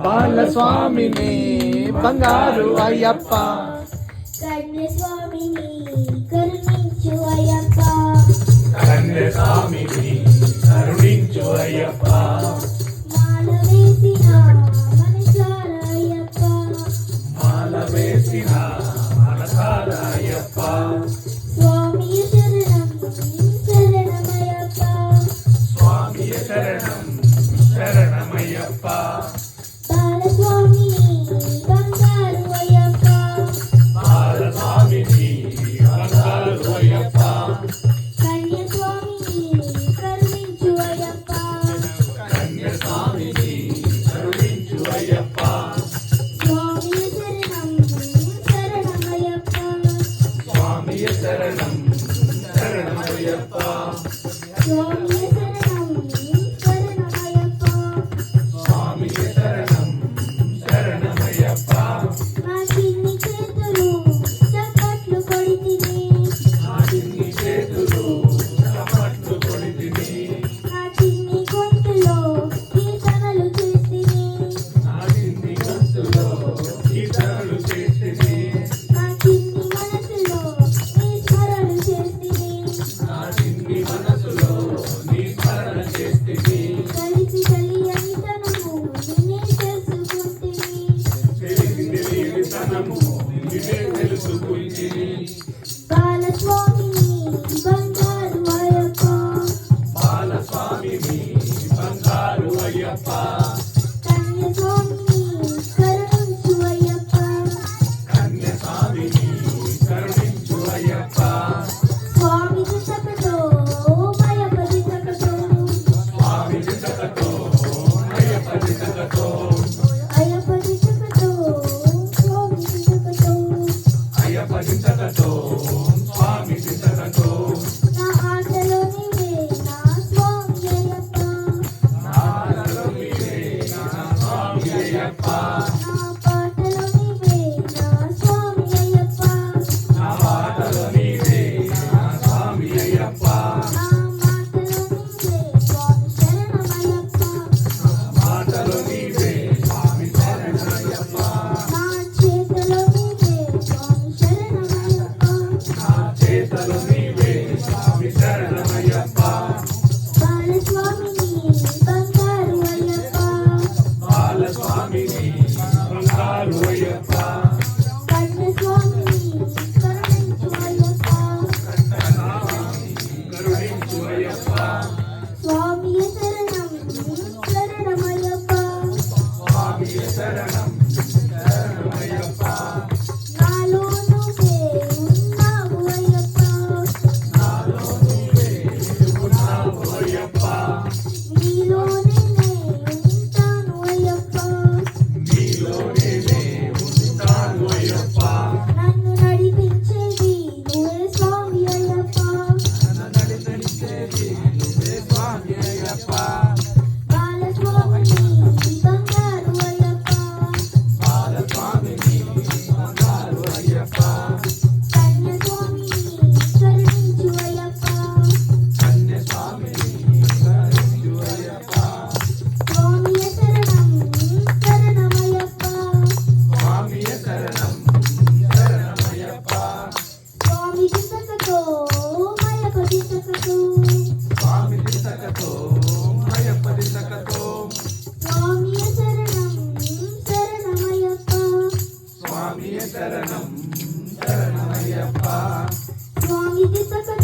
బాలస్వామిని బంగారు అయ్యప్ప, కన్యస్వామిని కరుణించు అయ్యప్ప, కన్యస్వామిని కరుణించు అయ్యప్ప, మాల వేసిన మనసార అయ్యప్ప, మాల వేసిన మనసార అయ్యప్ప, స్వామియ శరణం శరణమయ్యప్ప, స్వామియ శరణం శరణమయ్యప్ప, బాలస్వామిని బంగారు అయ్యప్ప, బాలస్వామిని బంగారు అయ్యప్ప, కన్యస్వామిని కరుణించు అయ్యప్ప, కన్యస్వామిని కరుణించు అయ్యప్ప, స్వామియ శరణం శరణమయ్యప్ప, స్వామియ శరణం శరణమయ్యప్ప, స్వామియ శరణం శరణమయ్యప్ప, స్వామియ శరణం శరణమయ్యప్ప, నా చిన్ని చేతులు చప్పట్లు కొడితిని, నా చిన్ని చేతులు చప్పట్లు కొడితిని, నా చిన్ని గొంతులో కీర్తనలు చేతిని, నా చిన్ని గొంతులో కీర్తనలు చేసిని, నా చిన్ని మనసులో నీ స్మరణ చేతిని, నా చిన్ని మనసులో నీ స్మరణ చేసిని, కలిసి కలియని తనము నిన్నే తెలుసుకుంటిని, తెలియని తనము నిన్నే తెలుసుకుంటిని, బాలస్వామిని బంగారు అయ్యప్ప, బాలస్వామిని బంగారు అయ్యప్ప, కన్యస్వామిని కరుణించు అయ్యప్ప, కన్యస్వామిని కరుణించు అయ్యప్ప, స్వామి దిశకతో భయపడి తకతో, స్వామి దిశకతో అయ్యప్ప దిశకతో, అయ్యప్ప దిశకతో స్వామి దిశకతో, అయ్యప్ప దిశకతో స్వామి దిశకతో, నా ఆశలో నీవే నా స్వామి అయ్యప్ప, నా ఆశలో నీవే నా స్వామి అయ్యప్ప, నా పాటలో నీవే నా స్వామి అయ్యప్ప, నా మాటలో నీవే నా స్వామి అయ్యప్ప, నా మాటలో నీవే స్వామి శరణమయ్యప్ప, మాటలో నీవే స్వామి శరణమయ్యప్ప, నా చేతిలో నీవే స్వామి శరణమయ్యప్ప, నా చేతలు నీవే స్వామి శరణమయ్యప్ప, బాలస్వామిని బంగారు అయ్యప్ప, బాలస్వామిని బంగారు అయ్యప్ప, కన్యస్వామిని కరుణించు అయ్యప్ప, కరుణించు అయ్యప్ప, స్వామియ శరణం శరణమయ్యప్ప, స్వామియ శరణం శరణమయ్యప్ప, నాలో నువ్వే ఉన్నావు అయ్యప్ప, నాలో నీవే ఉన్నావు అయ్యప్ప, నీలోనే ఉంటాను అయ్యప్ప, నీలో నేనే ఉంటాను అయ్యప్ప, నన్ను నడిపించేది నువ్వే స్వామి అయ్యప్ప, నన్ను నడిపించేది నువ్వే స్వామి అయ్యప్ప, బాలస్వామిని బంగారు అయ్యప్ప, బాలస్వామిని బంగారు అయ్యప్ప, కన్యస్వామిని కరుణించు అయ్యప్ప, కన్యస్వామిని కరుణించు అయ్యప్ప, స్వామియ శరణం శరణమయ్యప్ప, స్వామియ శరణం శరణమయ్యప్ప, స్వామి దిశకతో అయ్యప్ప దిశకతో, స్వామి దిశకతో అయ్యప్ప దిశకతో, స్వామియ శరణం శరణమయ్యప్ప, స్వామియ శరణం శరణమయ్యప్ప, స్వామి దిశకతో